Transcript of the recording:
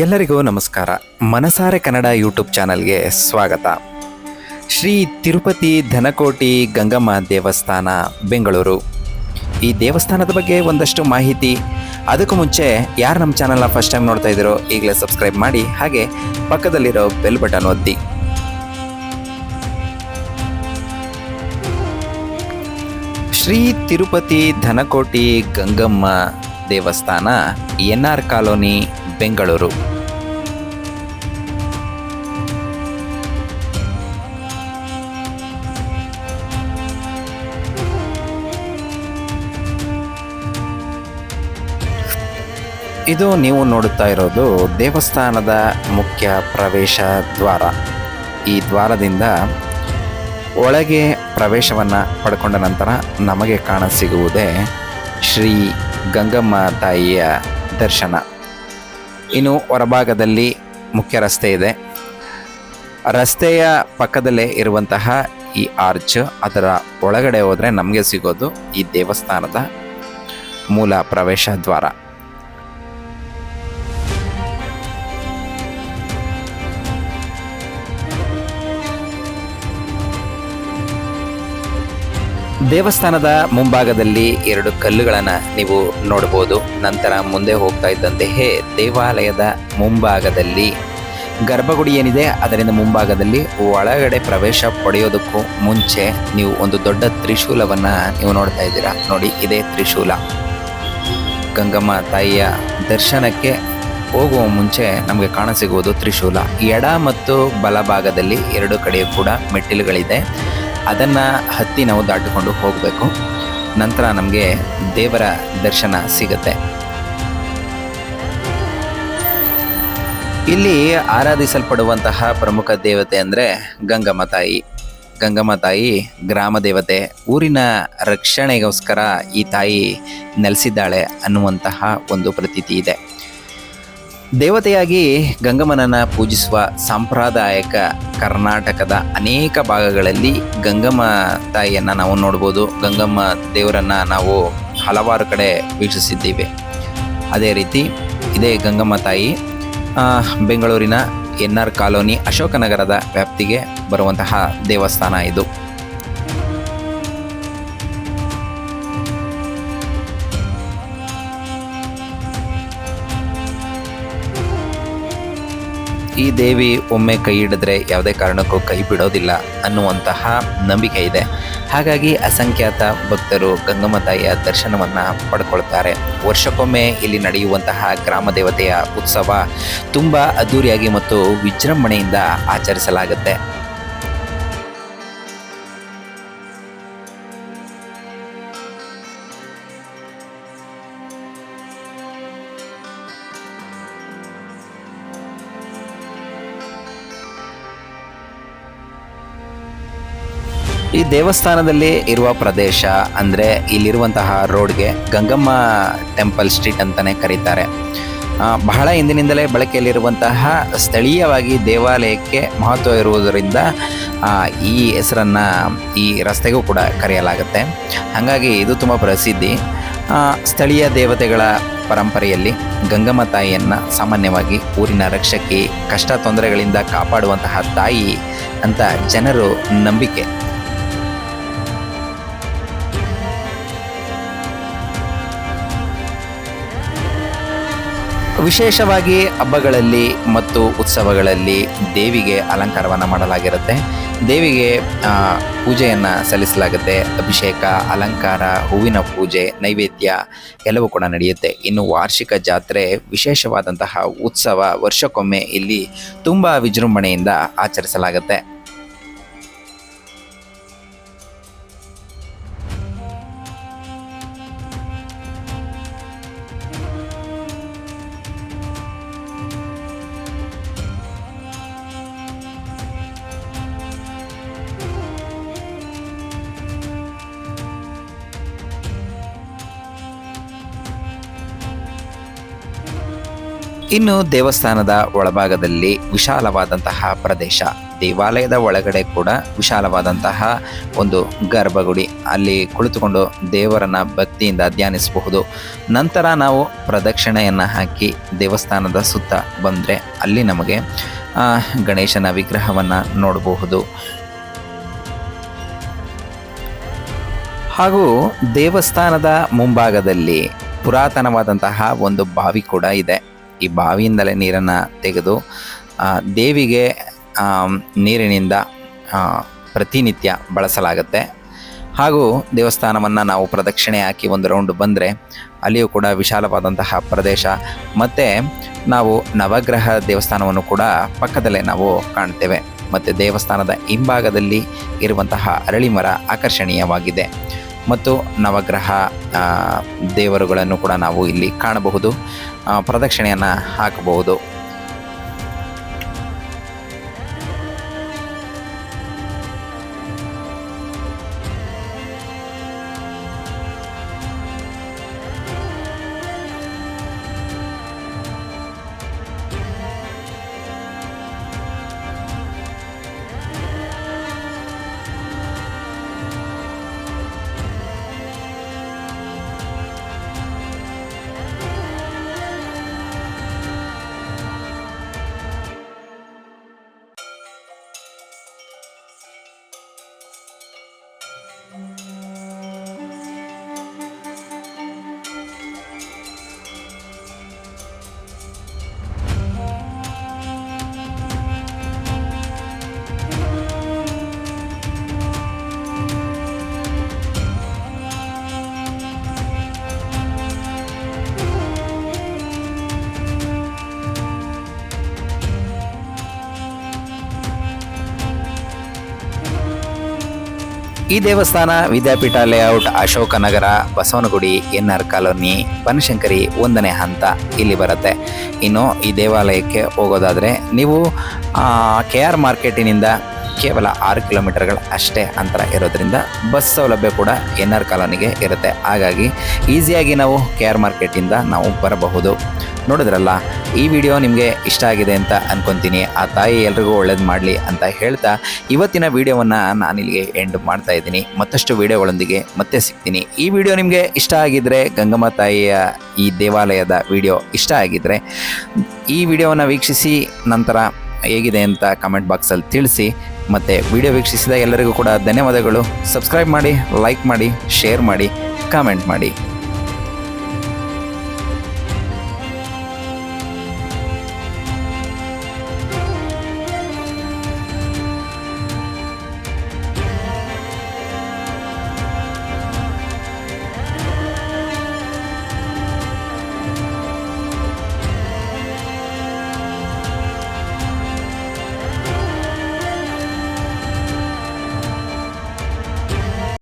ಎಲ್ಲರಿಗೂ ನಮಸ್ಕಾರ. ಮನಸಾರೆ ಕನ್ನಡ ಯೂಟ್ಯೂಬ್ ಚಾನಲ್ಗೆ ಸ್ವಾಗತ. ಶ್ರೀ ತಿರುಪತಿ ಧನಕೋಟಿ ಗಂಗಮ್ಮ ದೇವಸ್ಥಾನ, ಬೆಂಗಳೂರು. ಈ ದೇವಸ್ಥಾನದ ಬಗ್ಗೆ ಒಂದಷ್ಟು ಮಾಹಿತಿ. ಅದಕ್ಕೂ ಮುಂಚೆ ಯಾರು ನಮ್ಮ ಚಾನಲ್ನ ಫಸ್ಟ್ ಟೈಮ್ ನೋಡ್ತಾ ಇದ್ದೀರೋ ಈಗಲೇ ಸಬ್ಸ್ಕ್ರೈಬ್ ಮಾಡಿ, ಹಾಗೆ ಪಕ್ಕದಲ್ಲಿರೋ ಬೆಲ್ ಬಟನ್ ಒತ್ತಿ. ಶ್ರೀ ತಿರುಪತಿ ಧನಕೋಟಿ ಗಂಗಮ್ಮ ದೇವಸ್ಥಾನ, NR ಕಾಲೋನಿ, ಬೆಂಗಳೂರು. ಇದು ನೀವು ನೋಡುತ್ತಾ ಇರೋದು ದೇವಸ್ಥಾನದ ಮುಖ್ಯ ಪ್ರವೇಶ ದ್ವಾರ. ಈ ದ್ವಾರದಿಂದ ಒಳಗೆ ಪ್ರವೇಶವನ್ನು ಪಡ್ಕೊಂಡ ನಂತರ ನಮಗೆ ಕಾಣಸಿಗುವುದೇ ಶ್ರೀ ಗಂಗಮ್ಮ ತಾಯಿಯ ದರ್ಶನ. ಇನ್ನು ಹೊರಭಾಗದಲ್ಲಿ ಮುಖ್ಯ ರಸ್ತೆ ಇದೆ. ರಸ್ತೆಯ ಪಕ್ಕದಲ್ಲೇ ಇರುವಂತಹ ಈ ಆರ್ಚ್, ಅದರ ಒಳಗಡೆ ಹೋದರೆ ನಮಗೆ ಸಿಗೋದು ಈ ದೇವಸ್ಥಾನದ ಮೂಲ ಪ್ರವೇಶ ದ್ವಾರ. ದೇವಸ್ಥಾನದ ಮುಂಭಾಗದಲ್ಲಿ 2 ಕಲ್ಲುಗಳನ್ನು ನೀವು ನೋಡ್ಬೋದು. ನಂತರ ಮುಂದೆ ಹೋಗ್ತಾ ಇದ್ದಂತೆಯೇ ದೇವಾಲಯದ ಮುಂಭಾಗದಲ್ಲಿ ಗರ್ಭಗುಡಿ ಏನಿದೆ, ಅದರಿಂದ ಮುಂಭಾಗದಲ್ಲಿ ಒಳಗಡೆ ಪ್ರವೇಶ ಪಡೆಯೋದಕ್ಕೂ ಮುಂಚೆ ನೀವು ಒಂದು ದೊಡ್ಡ ತ್ರಿಶೂಲವನ್ನು ನೀವು ನೋಡ್ತಾ ಇದ್ದೀರಾ. ನೋಡಿ, ಇದೇ ತ್ರಿಶೂಲ. ಗಂಗಮ್ಮ ತಾಯಿಯ ದರ್ಶನಕ್ಕೆ ಹೋಗುವ ಮುಂಚೆ ನಮಗೆ ಕಾಣಸಿಗುವುದು ತ್ರಿಶೂಲ. ಎಡ ಮತ್ತು ಬಲಭಾಗದಲ್ಲಿ 2 ಕಡೆ ಕೂಡ ಮೆಟ್ಟಿಲುಗಳಿದೆ. ಅದನ್ನು ಹತ್ತಿ ನಾವು ದಾಟಿಕೊಂಡು ಹೋಗಬೇಕು. ನಂತರ ನಮಗೆ ದೇವರ ದರ್ಶನ ಸಿಗುತ್ತೆ. ಇಲ್ಲಿ ಆರಾಧಿಸಲ್ಪಡುವಂತಹ ಪ್ರಮುಖ ದೇವತೆ ಅಂದರೆ ಗಂಗಮ್ಮ ತಾಯಿ. ಗಂಗಮ್ಮ ತಾಯಿ ಗ್ರಾಮ ದೇವತೆ. ಊರಿನ ರಕ್ಷಣೆಗೋಸ್ಕರ ಈ ತಾಯಿ ನೆಲೆಸಿದ್ದಾಳೆ ಅನ್ನುವಂತಹ ಒಂದು ಪ್ರತೀತಿ ಇದೆ. ದೇವತೆಯಾಗಿ ಗಂಗಮ್ಮನನ್ನು ಪೂಜಿಸುವ ಸಾಂಪ್ರದಾಯಿಕ ಕರ್ನಾಟಕದ ಅನೇಕ ಭಾಗಗಳಲ್ಲಿ ಗಂಗಮ್ಮ ತಾಯಿಯನ್ನು ನಾವು ನೋಡ್ಬೋದು. ಗಂಗಮ್ಮ ದೇವರನ್ನು ನಾವು ಹಲವಾರು ಕಡೆ ವೀಕ್ಷಿಸಿದ್ದೀವಿ. ಅದೇ ರೀತಿ ಇದೇ ಗಂಗಮ್ಮ ತಾಯಿ ಬೆಂಗಳೂರಿನ NR ಕಾಲೋನಿ, ಅಶೋಕನಗರದ ವ್ಯಾಪ್ತಿಗೆ ಬರುವಂತಹ ದೇವಸ್ಥಾನ ಇದು. ಈ ದೇವಿ ಒಮ್ಮೆ ಕೈ ಹಿಡಿದ್ರೆ ಯಾವುದೇ ಕಾರಣಕ್ಕೂ ಕೈ ಬಿಡೋದಿಲ್ಲ ಅನ್ನುವಂತಹ ನಂಬಿಕೆ ಇದೆ. ಹಾಗಾಗಿ ಅಸಂಖ್ಯಾತ ಭಕ್ತರು ಗಂಗಮ್ಮ ತಾಯಿಯ ದರ್ಶನವನ್ನು ಪಡ್ಕೊಳ್ತಾರೆ. ವರ್ಷಕ್ಕೊಮ್ಮೆ ಇಲ್ಲಿ ನಡೆಯುವಂತಹ ಗ್ರಾಮ ದೇವತೆಯ ಉತ್ಸವ ತುಂಬ ಅದ್ಧೂರಿಯಾಗಿ ಮತ್ತು ವಿಜೃಂಭಣೆಯಿಂದ ಆಚರಿಸಲಾಗುತ್ತೆ. ಈ ದೇವಸ್ಥಾನದಲ್ಲಿ ಇರುವ ಪ್ರದೇಶ ಅಂದರೆ ಇಲ್ಲಿರುವಂತಹ ರೋಡ್ಗೆ ಗಂಗಮ್ಮ ಟೆಂಪಲ್ ಸ್ಟ್ರೀಟ್ ಅಂತಲೇ ಕರೀತಾರೆ. ಬಹಳ ಹಿಂದಿನಿಂದಲೇ ಬಳಕೆಯಲ್ಲಿರುವಂತಹ ಸ್ಥಳೀಯವಾಗಿ ದೇವಾಲಯಕ್ಕೆ ಮಹತ್ವ ಇರುವುದರಿಂದ ಈ ಹೆಸರನ್ನು ಈ ರಸ್ತೆಗೂ ಕೂಡ ಕರೆಯಲಾಗುತ್ತೆ. ಹಾಗಾಗಿ ಇದು ತುಂಬ ಪ್ರಸಿದ್ಧಿ. ಸ್ಥಳೀಯ ದೇವತೆಗಳ ಪರಂಪರೆಯಲ್ಲಿ ಗಂಗಮ್ಮ ತಾಯಿಯನ್ನು ಸಾಮಾನ್ಯವಾಗಿ ಊರಿನ ರಕ್ಷಕಿ, ಕಷ್ಟ ತೊಂದರೆಗಳಿಂದ ಕಾಪಾಡುವಂತಹ ತಾಯಿ ಅಂತ ಜನರು ನಂಬಿಕೆ. ವಿಶೇಷವಾಗಿ ಹಬ್ಬಗಳಲ್ಲಿ ಮತ್ತು ಉತ್ಸವಗಳಲ್ಲಿ ದೇವಿಗೆ ಅಲಂಕಾರವನ್ನು ಮಾಡಲಾಗಿರುತ್ತೆ. ದೇವಿಗೆ ಪೂಜೆಯನ್ನು ಸಲ್ಲಿಸಲಾಗುತ್ತೆ. ಅಭಿಷೇಕ, ಅಲಂಕಾರ, ಹೂವಿನ ಪೂಜೆ, ನೈವೇದ್ಯ ಎಲ್ಲವೂ ಕೂಡ ನಡೆಯುತ್ತೆ. ಇನ್ನು ವಾರ್ಷಿಕ ಜಾತ್ರೆ, ವಿಶೇಷವಾದಂತಹ ಉತ್ಸವ ವರ್ಷಕ್ಕೊಮ್ಮೆ ಇಲ್ಲಿ ತುಂಬ ವಿಜೃಂಭಣೆಯಿಂದ ಆಚರಿಸಲಾಗುತ್ತೆ. ಇನ್ನು ದೇವಸ್ಥಾನದ ಒಳಭಾಗದಲ್ಲಿ ವಿಶಾಲವಾದಂತಹ ಪ್ರದೇಶ. ದೇವಾಲಯದ ಒಳಗಡೆ ಕೂಡ ವಿಶಾಲವಾದಂತಹ ಒಂದು ಗರ್ಭಗುಡಿ, ಅಲ್ಲಿ ಕುಳಿತುಕೊಂಡು ದೇವರನ್ನ ಭಕ್ತಿಯಿಂದ ಧ್ಯಾನಿಸಬಹುದು. ನಂತರ ನಾವು ಪ್ರದಕ್ಷಿಣೆಯನ್ನು ಹಾಕಿ ದೇವಸ್ಥಾನದ ಸುತ್ತ ಬಂದರೆ ಅಲ್ಲಿ ನಮಗೆ ಗಣೇಶನ ವಿಗ್ರಹವನ್ನು ನೋಡಬಹುದು. ಹಾಗೂ ದೇವಸ್ಥಾನದ ಮುಂಭಾಗದಲ್ಲಿ ಪುರಾತನವಾದಂತಹ ಒಂದು ಬಾವಿ ಕೂಡ ಇದೆ. ಈ ಬಾವಿಯಿಂದಲೇ ನೀರನ್ನು ತೆಗೆದು ದೇವಿಗೆ ನೀರಿನಿಂದ ಪ್ರತಿನಿತ್ಯ ಬಳಸಲಾಗುತ್ತೆ. ಹಾಗೂ ದೇವಸ್ಥಾನವನ್ನು ನಾವು ಪ್ರದಕ್ಷಿಣೆ ಹಾಕಿ ಒಂದು ರೌಂಡ್ ಬಂದರೆ ಅಲ್ಲಿಯೂ ಕೂಡ ವಿಶಾಲವಾದಂತಹ ಪ್ರದೇಶ, ಮತ್ತು ನಾವು ನವಗ್ರಹ ದೇವಸ್ಥಾನವನ್ನು ಕೂಡ ಪಕ್ಕದಲ್ಲೇ ನಾವು ಕಾಣ್ತೇವೆ. ಮತ್ತು ದೇವಸ್ಥಾನದ ಹಿಂಭಾಗದಲ್ಲಿ ಇರುವಂತಹ ಅರಳಿ ಮರ ಆಕರ್ಷಣೀಯವಾಗಿದೆ ಮತ್ತು ನವಗ್ರಹ ದೇವರುಗಳನ್ನು ಕೂಡ ನಾವು ಇಲ್ಲಿ ಕಾಣಬಹುದು, ಪ್ರದಕ್ಷಿಣೆಯನ್ನು ಹಾಕಬಹುದು. ಈ ದೇವಸ್ಥಾನ Vidyapeetha layout, Ashoknagar, Basavanagudi, NR colony, Banashankari 1ನೇ ಹಂತ ಇಲ್ಲಿ ಬರುತ್ತೆ. ಇನ್ನು ಈ ದೇವಾಲಯಕ್ಕೆ ಹೋಗೋದಾದರೆ ನೀವು KR ಮಾರ್ಕೆಟಿನಿಂದ ಕೇವಲ 6 ಕಿಲೋಮೀಟರ್ಗಳು ಅಷ್ಟೇ ಅಂತರ ಇರೋದ್ರಿಂದ ಬಸ್ ಸೌಲಭ್ಯ ಕೂಡ NR ಕಾಲೋನಿಗೆ ಇರುತ್ತೆ. ಹಾಗಾಗಿ ಈಸಿಯಾಗಿ ನಾವು KR ಮಾರ್ಕೆಟಿಂದ ನಾವು ಬರಬಹುದು. ನೋಡಿದ್ರಲ್ಲ, ಈ ವಿಡಿಯೋ ನಿಮಗೆ ಇಷ್ಟ ಆಗಿದೆ ಅಂತ ಅನ್ಕೊತೀನಿ. ಆ ತಾಯಿ ಎಲ್ರಿಗೂ ಒಳ್ಳೇದು ಮಾಡಲಿ ಅಂತ ಹೇಳ್ತಾ ಇವತ್ತಿನ ವಿಡಿಯೋವನ್ನು ನಾನಿಲ್ಲಿಗೆ ಎಂಡ್ ಮಾಡ್ತಾ ಇದ್ದೀನಿ. ಮತ್ತಷ್ಟು ವಿಡಿಯೋಗಳೊಂದಿಗೆ ಮತ್ತೆ ಸಿಗ್ತೀನಿ. ಈ ವಿಡಿಯೋ ನಿಮಗೆ ಇಷ್ಟ ಆಗಿದ್ದರೆ, ಗಂಗಮ್ಮ ತಾಯಿಯ ಈ ದೇವಾಲಯದ ವಿಡಿಯೋ ಇಷ್ಟ ಆಗಿದ್ದರೆ ಈ ವಿಡಿಯೋವನ್ನು ವೀಕ್ಷಿಸಿ ನಂತರ ಹೇಗಿದೆ ಅಂತ ಕಮೆಂಟ್ ಬಾಕ್ಸಲ್ಲಿ ತಿಳಿಸಿ. ಮತ್ತು ವಿಡಿಯೋ ವೀಕ್ಷಿಸಿದ ಎಲ್ಲರಿಗೂ ಕೂಡ ಧನ್ಯವಾದಗಳು. ಸಬ್ಸ್ಕ್ರೈಬ್ ಮಾಡಿ, ಲೈಕ್ ಮಾಡಿ, ಶೇರ್ ಮಾಡಿ, ಕಾಮೆಂಟ್ ಮಾಡಿ.